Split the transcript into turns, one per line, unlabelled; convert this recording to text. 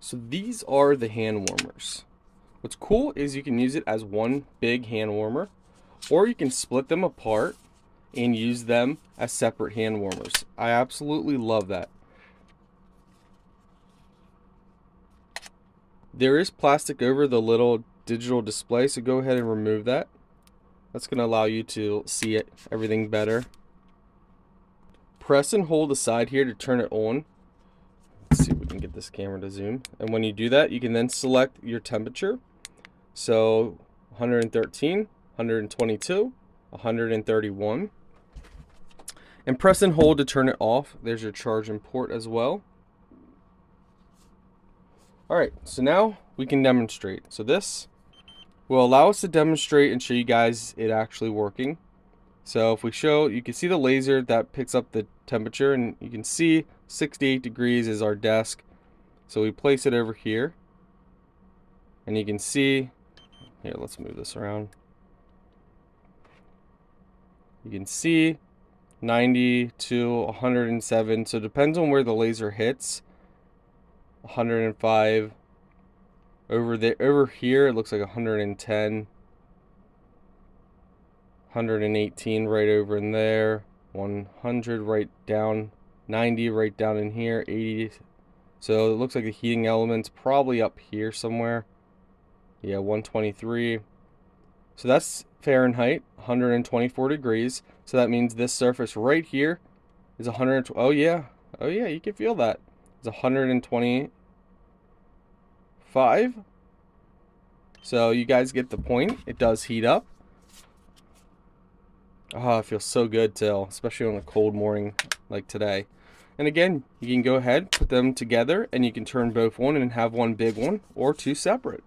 So these are the hand warmers. What's cool is you can use it as one big hand warmer, or you can split them apart and use them as separate hand warmers. I absolutely love that. There is plastic over the little digital display, so go ahead and remove that. That's going to allow you to see everything better. Press and hold the side here to turn it on. Let's see if we can get this camera to zoom. And when you do that, you can then select your temperature. So 113, 122, 131. And press and hold to turn it off. There's your charging port as well. Alright, so now we can demonstrate. So this will allow us to demonstrate and show you guys it actually working. So if we show, you can see the laser that picks up the temperature, and you can see 68 degrees is our desk. So we place it over here, and you can see, here, let's move this around. You can see 90 to 107, so it depends on where the laser hits. 105 over there, over here it looks like 110, 118 right over in there, 100 right down, 90 right down in here, 80. So it looks like the heating element's probably up here somewhere. Yeah, 123. So that's Fahrenheit, 124 degrees. So that means this surface right here is 100. Oh yeah, you can feel that. It's 125. So you guys get the point. It does heat up. Oh, it feels so good too, especially on a cold morning like today. And again, you can go ahead, put them together, and you can turn both on and have one big one or two separate.